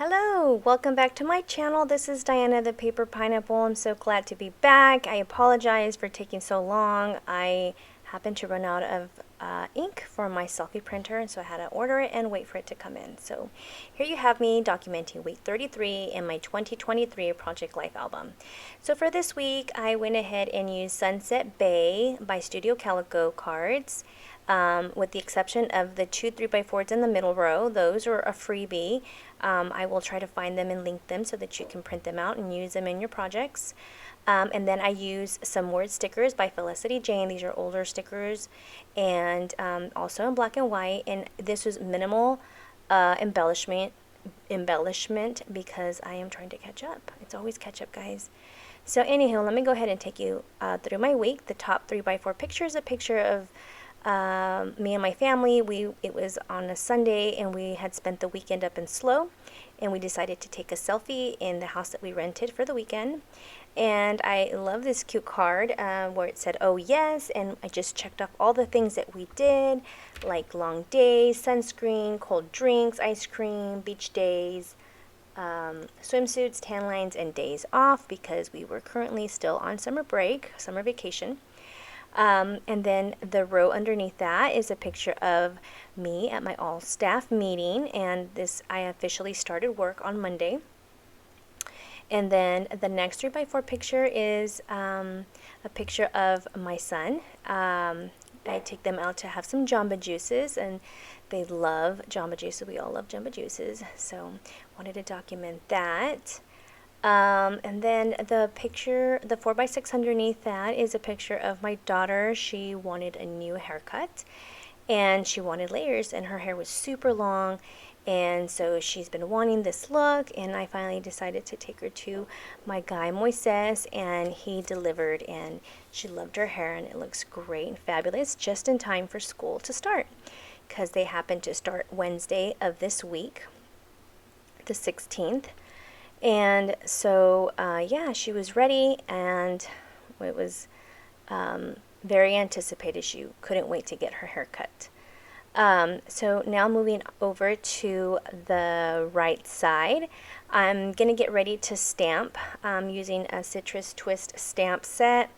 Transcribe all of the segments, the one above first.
Hello, welcome back to my channel. This is Diana the Paper Pineapple. I'm so glad to be back. I apologize for taking so long. I happened to run out of ink for my selfie printer, and so I had to order it and wait for it to come in. So here you have me documenting week 33 in my 2023 Project Life album. So for this week, I went ahead and used Sunset Bay by Studio Calico cards. With the exception of the two 3x4s in the middle row. Those are a freebie. I will try to find them and link them so that you can print them out and use them in your projects. And then I use some word stickers by Felicity Jane. These are older stickers, and also in black and white. And this was minimal embellishment because I am trying to catch up. It's always catch up, guys. So anyhow, let me go ahead and take you through my week. The top 3x4 picture is a picture of me and my family. It was on a Sunday, and we had spent the weekend up in SLO, and we decided to take a selfie in the house that we rented for the weekend. And I love this cute card where it said, "Oh yes," and I just checked off all the things that we did, like long days, sunscreen, cold drinks, ice cream, beach days, swimsuits, tan lines, and days off, because we were currently still on summer break, summer vacation. And then the row underneath that is a picture of me at my all-staff meeting, and I officially started work on Monday. And then the next 3x4 picture is a picture of my son. I take them out to have some Jamba Juices, and they love Jamba Juices. We all love Jamba Juices, so wanted to document that. And then the picture, the 4x6 underneath that, is a picture of my daughter. She wanted a new haircut, and she wanted layers, and her hair was super long, and so she's been wanting this look, and I finally decided to take her to my guy Moises, and he delivered, and she loved her hair, and it looks great and fabulous, just in time for school to start, because they happen to start Wednesday of this week, the 16th. And so, yeah, she was ready, and it was very anticipated. She couldn't wait to get her hair cut. So now moving over to the right side, I'm going to get ready to stamp. I'm using a Citrus Twist stamp set.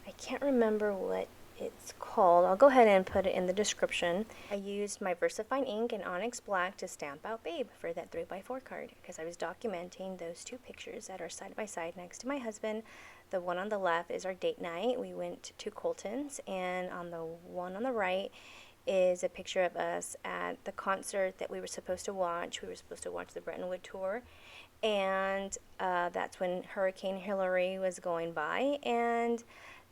I can't remember what it's called. I'll go ahead and put it in the description. I used my VersaFine ink and Onyx Black to stamp out Babe for that 3x4 card, because I was documenting those two pictures that are side by side next to my husband. The one on the left is our date night. We went to Colton's, and on the one on the right is a picture of us at the concert that we were supposed to watch. We were supposed to watch the Bretton Woods tour, and that's when Hurricane Hillary was going by, and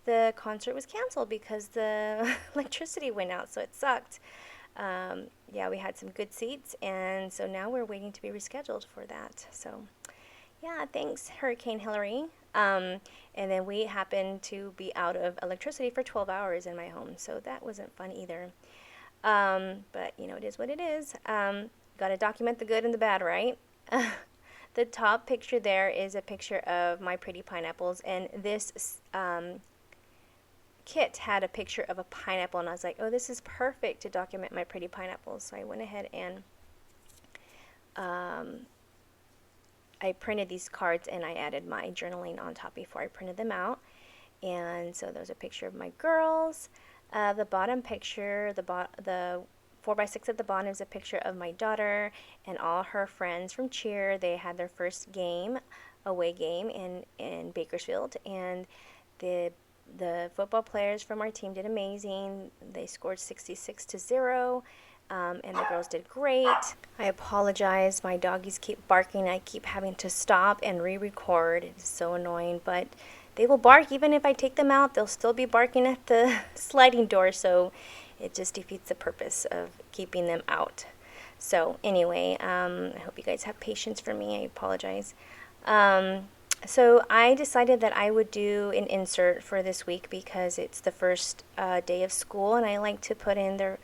the concert was canceled because the electricity went out, so it sucked. Yeah, we had some good seats, and so now we're waiting to be rescheduled for that. So, yeah, thanks, Hurricane Hillary. And then we happened to be out of electricity for 12 hours in my home, so that wasn't fun either. But, you know, it is what it is. Got to document the good and the bad, right? The top picture there is a picture of my pretty pineapples, and this kit had a picture of a pineapple, and I was like, oh, this is perfect to document my pretty pineapples. So I went ahead and I printed these cards, and I added my journaling on top before I printed them out. And so there's a picture of my girls. The bottom picture, the 4x6 at the bottom, is a picture of my daughter and all her friends from cheer. They had their first game, away game in Bakersfield, and the football players from our team did amazing. They scored 66-0, and the girls did great. I apologize. My doggies keep barking. I keep having to stop and re-record. It's so annoying, but they will bark even if I take them out. They'll still be barking at the sliding door, so it just defeats the purpose of keeping them out. So anyway, I hope you guys have patience for me. I apologize. So I decided that I would do an insert for this week because it's the first day of school, and I like to put in their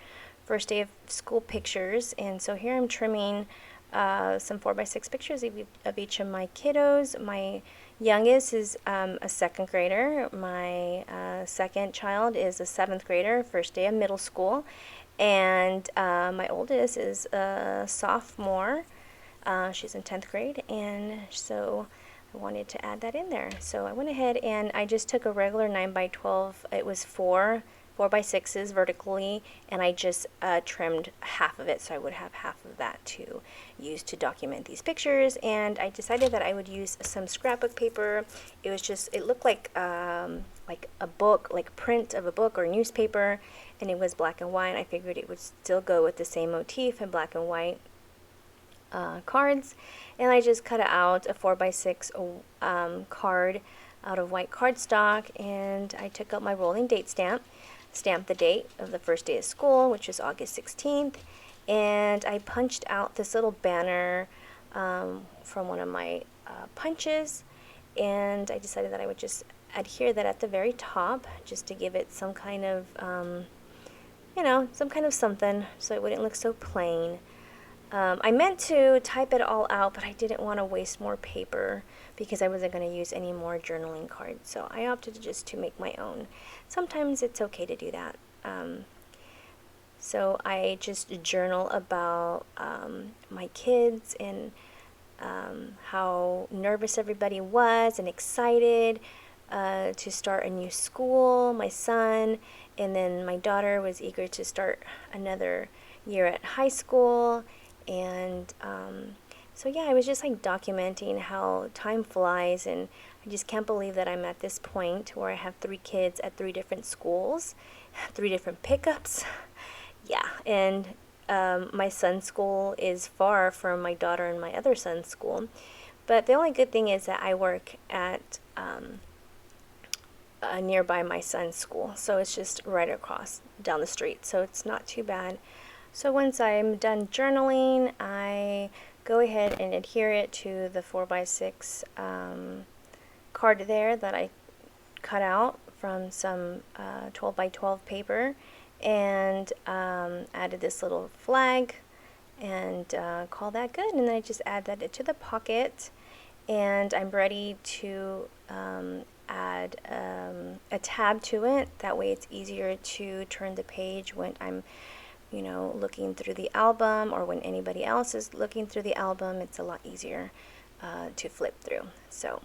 first day of school pictures. And so here I'm trimming some 4x6 pictures of each of my kiddos. My youngest is a second grader. My second child is a seventh grader, first day of middle school. And my oldest is a sophomore. She's in 10th grade, and so I wanted to add that in there. So I went ahead and I just took a regular 9x12. It was 4x6s vertically, and I just trimmed half of it, so I would have half of that to use to document these pictures. And I decided that I would use some scrapbook paper. It was just, it looked like a book, like print of a book or newspaper, and it was black and white. I figured it would still go with the same motif in black and white cards, and I just cut out a 4x6 card out of white cardstock, and I took out my rolling date stamp, stamped the date of the first day of school, which was August 16th, and I punched out this little banner from one of my punches, and I decided that I would just adhere that at the very top just to give it some kind of you know, some kind of something, so it wouldn't look so plain. I meant to type it all out, but I didn't want to waste more paper because I wasn't going to use any more journaling cards. So I opted just to make my own. Sometimes it's okay to do that. So I just journal about my kids and how nervous everybody was and excited to start a new school, my son, and then my daughter was eager to start another year at high school. And so yeah, I was just like documenting how time flies, and I just can't believe that I'm at this point where I have 3 kids at 3 different schools, 3 different pickups. Yeah, and my son's school is far from my daughter and my other son's school, but the only good thing is that I work at nearby my son's school, so it's just right across down the street, so it's not too bad. So once I'm done journaling, I go ahead and adhere it to the 4x6 card there that I cut out from some 12x12 paper, and added this little flag, and call that good. And then I just add that to the pocket, and I'm ready to add a tab to it. That way it's easier to turn the page when I'm, you know, looking through the album, or when anybody else is looking through the album. It's a lot easier to flip through. So,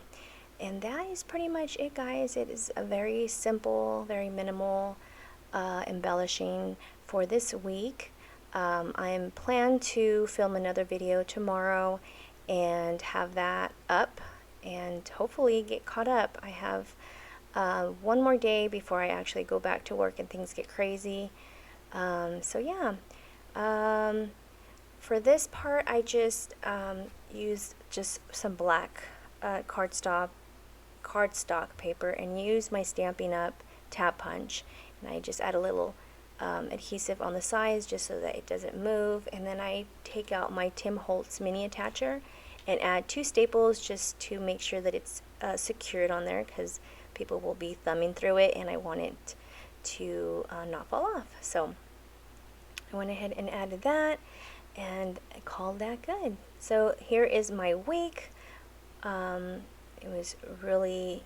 and that is pretty much it, guys. It is a very simple, very minimal embellishing for this week. I'm planned to film another video tomorrow and have that up and hopefully get caught up. I have one more day before I actually go back to work and things get crazy. So yeah, for this part I just used just some black cardstock paper and use my Stampin' Up! Tab punch, and I just add a little adhesive on the sides just so that it doesn't move, and then I take out my Holtz Mini attacher and add 2 staples just to make sure that it's secured on there, because people will be thumbing through it and I want it to not fall off. So I went ahead and added that, and I called that good. So here is my week. It was really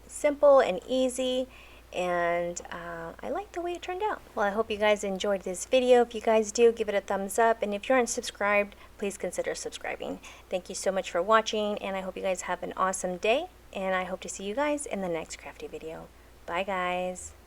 simple and easy, and I like the way it turned out. Well, I hope you guys enjoyed this video. If you guys do, give it a thumbs up, and if you aren't subscribed, please consider subscribing. Thank you so much for watching, and I hope you guys have an awesome day, and I hope to see you guys in the next crafty video. Bye guys.